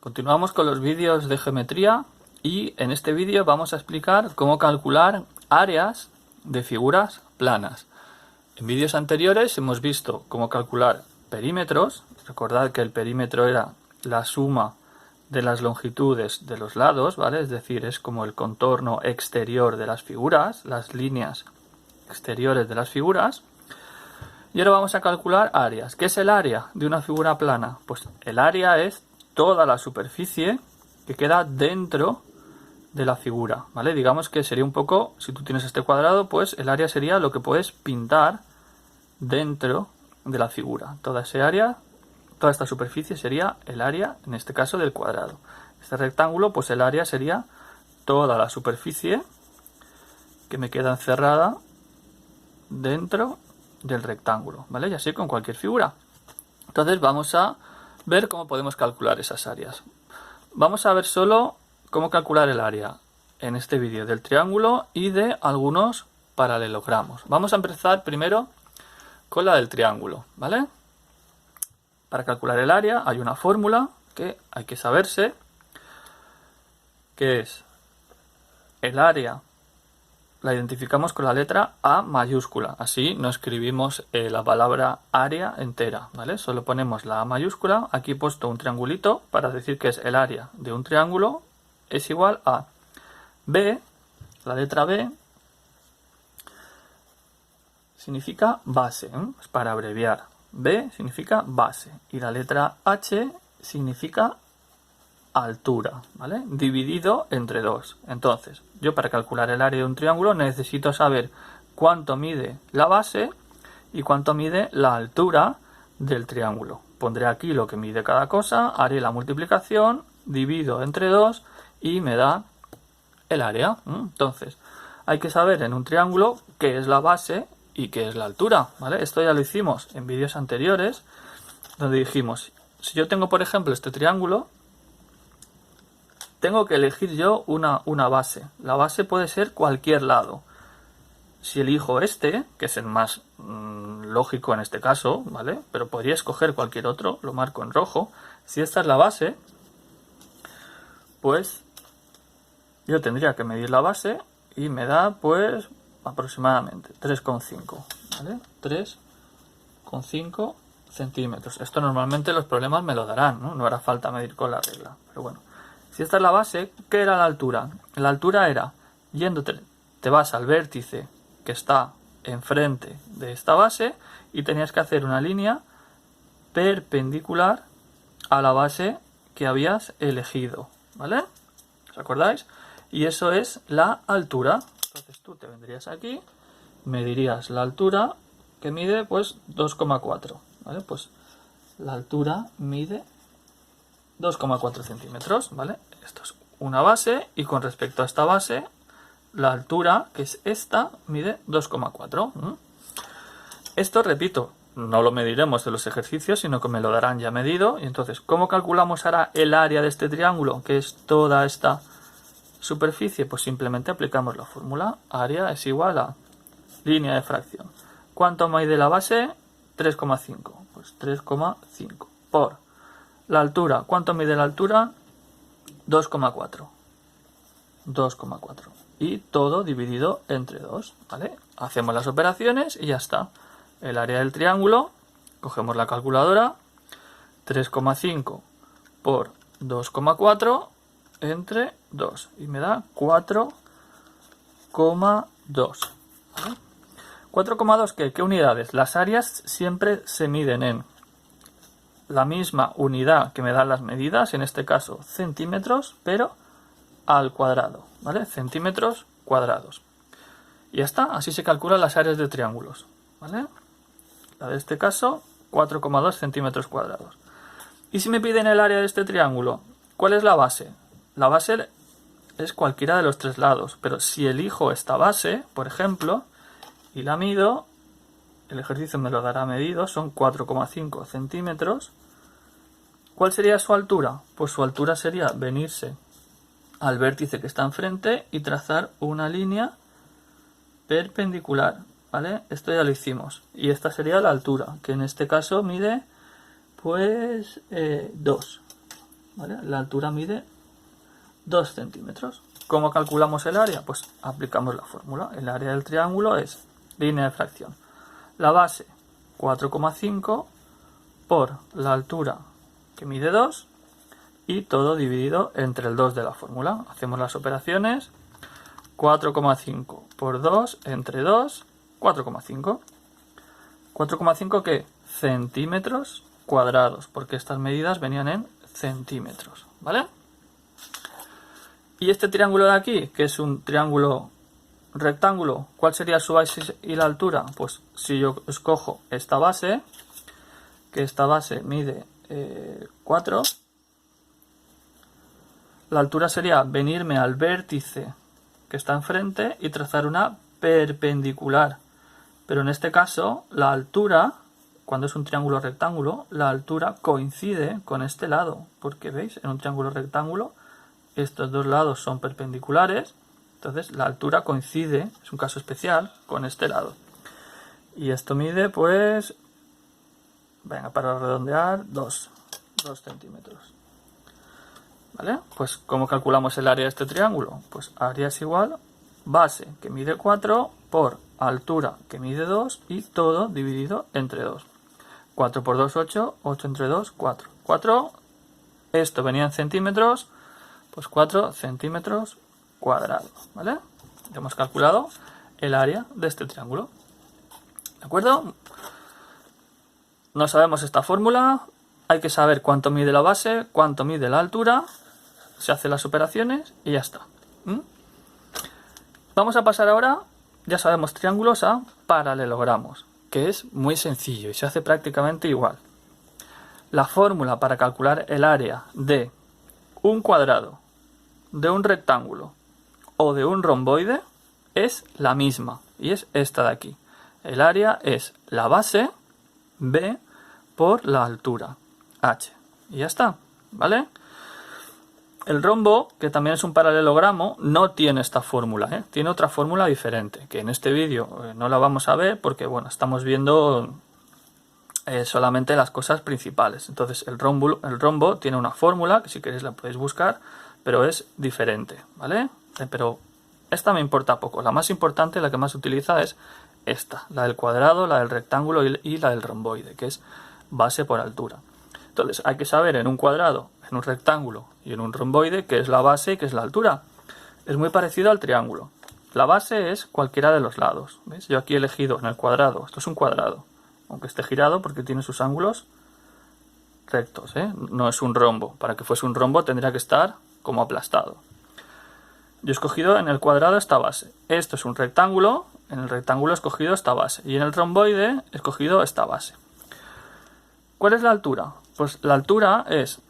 Continuamos con los vídeos de geometría y en este vídeo vamos a explicar cómo calcular áreas de figuras planas. En vídeos anteriores hemos visto cómo calcular perímetros. Recordad que el perímetro era la suma de las longitudes de los lados, ¿vale? Es decir, es como el contorno exterior de las figuras, las líneas exteriores de las figuras. Y ahora vamos a calcular áreas. ¿Qué es el área de una figura plana? Pues el área es toda la superficie que queda dentro de la figura, ¿vale? Digamos que sería un poco, si tú tienes este cuadrado, pues el área sería lo que puedes pintar dentro de la figura. Toda esa área, toda esta superficie sería el área, en este caso, del cuadrado. Este rectángulo, pues el área sería toda la superficie que me queda encerrada dentro del rectángulo, ¿vale? Y así con cualquier figura. Entonces vamos a ver cómo podemos calcular esas áreas. Vamos a ver solo cómo calcular el área en este vídeo del triángulo y de algunos paralelogramos. Vamos a empezar primero con la del triángulo, ¿vale? Para calcular el área hay una fórmula que hay que saberse, que es el área. La identificamos con la letra A mayúscula, así no escribimos la palabra área entera, ¿vale? Solo ponemos la A mayúscula. Aquí he puesto un triangulito para decir que es el área de un triángulo es igual a B, la letra B significa base, es para abreviar. B significa base y la letra H significa altura, ¿vale? Dividido entre 2. Entonces, yo para calcular el área de un triángulo necesito saber cuánto mide la base y cuánto mide la altura del triángulo. Pondré aquí lo que mide cada cosa, haré la multiplicación, divido entre 2 y me da el área. Entonces, hay que saber en un triángulo qué es la base y qué es la altura, ¿vale? Esto ya lo hicimos en vídeos anteriores, donde dijimos, si yo tengo, por ejemplo, este triángulo, tengo que elegir yo una base. La base puede ser cualquier lado. Si elijo este, que es el más lógico en este caso, ¿vale? Pero podría escoger cualquier otro, lo marco en rojo. Si esta es la base, pues yo tendría que medir la base y me da pues aproximadamente 3,5, ¿vale? 3,5 centímetros. Esto normalmente los problemas me lo darán, ¿no? No hará falta medir con la regla, pero bueno. Si esta es la base, ¿qué era la altura? La altura era, yéndote, te vas al vértice que está enfrente de esta base y tenías que hacer una línea perpendicular a la base que habías elegido, ¿vale? ¿Os acordáis? Y eso es la altura. Entonces tú te vendrías aquí, medirías la altura que mide pues 2,4, ¿vale? Pues la altura mide 2,4 centímetros, ¿vale? Esto es una base y con respecto a esta base, la altura, que es esta, mide 2,4. Esto, repito, no lo mediremos en los ejercicios, sino que me lo darán ya medido. Y entonces, ¿cómo calculamos ahora el área de este triángulo, que es toda esta superficie? Pues simplemente aplicamos la fórmula. Área es igual a línea de fracción. ¿Cuánto mide la base? 3,5. Pues 3,5 por la altura. ¿Cuánto mide la altura? 2,4. 2,4. Y todo dividido entre 2, ¿vale? Hacemos las operaciones y ya está. El área del triángulo, cogemos la calculadora, 3,5 por 2,4 entre 2. Y me da 4,2. ¿Vale? 4,2, ¿qué unidades? Las áreas siempre se miden en la misma unidad que me dan las medidas, en este caso centímetros, pero al cuadrado, ¿vale? Centímetros cuadrados. Y ya está, así se calculan las áreas de triángulos, ¿vale? La de este caso, 4,2 centímetros cuadrados. Y si me piden el área de este triángulo, ¿cuál es la base? La base es cualquiera de los tres lados, pero si elijo esta base, por ejemplo, y la mido, el ejercicio me lo dará medido, son 4,5 centímetros. ¿Cuál sería su altura? Pues su altura sería venirse al vértice que está enfrente y trazar una línea perpendicular, ¿vale? Esto ya lo hicimos. Y esta sería la altura, que en este caso mide pues 2. ¿vale? La altura mide 2 centímetros. ¿Cómo calculamos el área? Pues aplicamos la fórmula. El área del triángulo es línea de fracción. La base 4,5 por la altura que mide 2 y todo dividido entre el 2 de la fórmula. Hacemos las operaciones. 4,5 por 2 entre 2, 4,5. 4,5 ¿qué? Centímetros cuadrados, porque estas medidas venían en centímetros, ¿vale? Y este triángulo de aquí, que es un triángulo rectángulo, ¿cuál sería su base y la altura? Pues si yo escojo esta base, que esta base mide 4, la altura sería venirme al vértice que está enfrente y trazar una perpendicular. Pero en este caso, la altura, cuando es un triángulo rectángulo, la altura coincide con este lado. Porque veis, en un triángulo rectángulo, estos dos lados son perpendiculares. Entonces la altura coincide, es un caso especial, con este lado. Y esto mide, pues, venga, para redondear, 2 centímetros. ¿Vale? Pues, ¿cómo calculamos el área de este triángulo? Pues área es igual base, que mide 4, por altura, que mide 2, y todo dividido entre 2. 4 por 2, 8, 8 entre 2, 4. 4, esto venía en centímetros, pues 4 centímetros cuadrados, ¿vale? Ya hemos calculado el área de este triángulo. ¿De acuerdo? No sabemos esta fórmula, hay que saber cuánto mide la base, cuánto mide la altura, se hacen las operaciones y ya está. Vamos a pasar ahora, ya sabemos, triángulos a paralelogramos, que es muy sencillo y se hace prácticamente igual. La fórmula para calcular el área de un cuadrado, de un rectángulo o de un romboide es la misma, y es esta de aquí. El área es la base B por la altura H. Y ya está, ¿vale? El rombo, que también es un paralelogramo, no tiene esta fórmula, ¿eh? Tiene otra fórmula diferente, que en este vídeo no la vamos a ver porque, bueno, estamos viendo solamente las cosas principales. Entonces el rombo tiene una fórmula, que si queréis la podéis buscar, pero es diferente, ¿vale? Pero esta me importa poco. La más importante, la que más se utiliza es esta, la del cuadrado, la del rectángulo y la del romboide, que es base por altura. Entonces hay que saber en un cuadrado, en un rectángulo y en un romboide qué es la base y qué es la altura. Es muy parecido al triángulo. La base es cualquiera de los lados. ¿Veis? Yo aquí he elegido en el cuadrado, esto es un cuadrado, aunque esté girado porque tiene sus ángulos rectos, ¿eh? No es un rombo. Para que fuese un rombo tendría que estar como aplastado. Yo he escogido en el cuadrado esta base. Esto es un rectángulo, en el rectángulo he escogido esta base. Y en el romboide he escogido esta base. ¿Cuál es la altura? Pues la altura es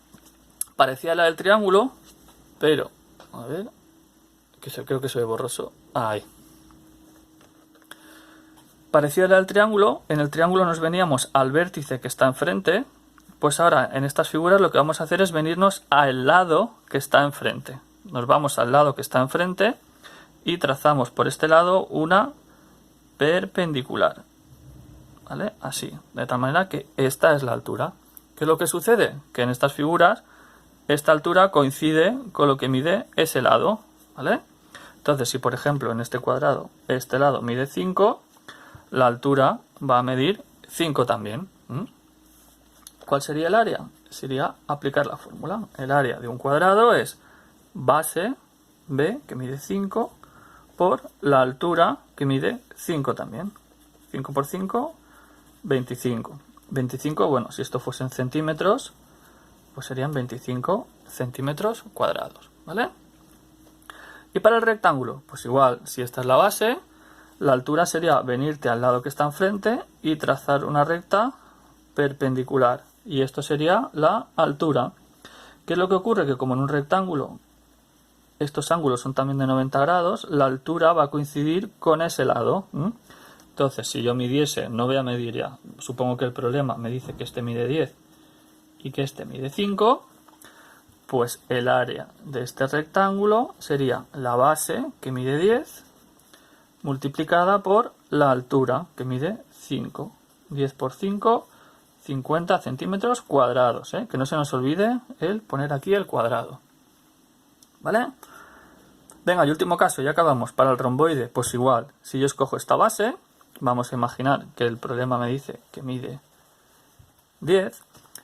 parecida a la del triángulo, pero, a ver, creo que soy borroso. Ahí. Parecida a la del triángulo, en el triángulo nos veníamos al vértice que está enfrente, pues ahora en estas figuras lo que vamos a hacer es venirnos al lado que está enfrente. Nos vamos al lado que está enfrente y trazamos por este lado una perpendicular. ¿Vale? Así, de tal manera que esta es la altura. ¿Qué es lo que sucede? Que en estas figuras esta altura coincide con lo que mide ese lado, ¿vale? Entonces, si por ejemplo en este cuadrado este lado mide 5, la altura va a medir 5 también. ¿Cuál sería el área? Sería aplicar la fórmula. El área de un cuadrado es base B, que mide 5, por la altura, que mide 5 también. 5 por 5, 25. 25, bueno, si esto fuese en centímetros, pues serían 25 centímetros cuadrados, ¿vale? Y para el rectángulo, pues igual, si esta es la base, la altura sería venirte al lado que está enfrente y trazar una recta perpendicular. Y esto sería la altura. ¿Qué es lo que ocurre? Que como en un rectángulo estos ángulos son también de 90 grados, la altura va a coincidir con ese lado. Entonces, si yo midiese, no voy a medir ya, supongo que el problema me dice que este mide 10 y que este mide 5, pues el área de este rectángulo sería la base, que mide 10, multiplicada por la altura, que mide 5. 10 por 5, 50 centímetros cuadrados, ¿eh? Que no se nos olvide el poner aquí el cuadrado. ¿Vale? Venga, y último caso, ya acabamos. Para el romboide, pues igual, si yo escojo esta base, vamos a imaginar que el problema me dice que mide 10.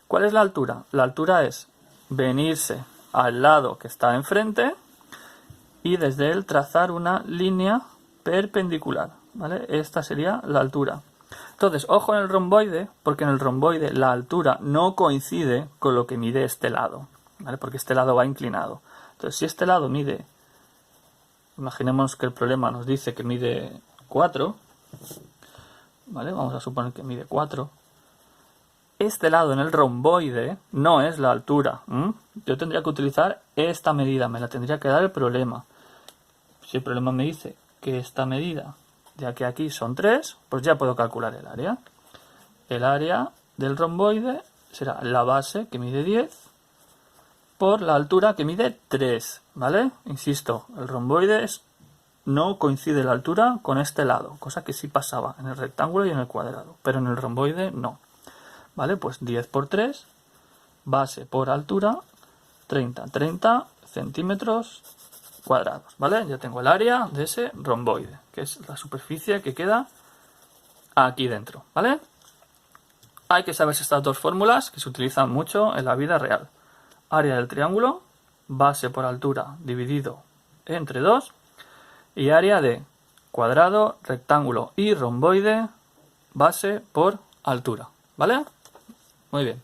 ¿Cuál es la altura? La altura es venirse al lado que está enfrente y desde él trazar una línea perpendicular, ¿vale? Esta sería la altura. Entonces, ojo en el romboide, porque en el romboide la altura no coincide con lo que mide este lado, ¿vale? Porque este lado va inclinado. Entonces, si este lado mide, imaginemos que el problema nos dice que mide 4, ¿vale? Vamos a suponer que mide 4. Este lado en el romboide no es la altura. Yo tendría que utilizar esta medida, me la tendría que dar el problema. Si el problema me dice que esta medida, ya que aquí son 3, pues ya puedo calcular el área. El área del romboide será la base, que mide 10, por la altura, que mide 3, ¿vale? Insisto, el romboide no coincide la altura con este lado, cosa que sí pasaba en el rectángulo y en el cuadrado, pero en el romboide no. ¿Vale? Pues 10 por 3, base por altura, 30 centímetros cuadrados, ¿vale? Ya tengo el área de ese romboide, que es la superficie que queda aquí dentro, ¿vale? Hay que saberse estas dos fórmulas que se utilizan mucho en la vida real. Área del triángulo, base por altura dividido entre 2, y área de cuadrado, rectángulo y romboide, base por altura, ¿vale? Muy bien.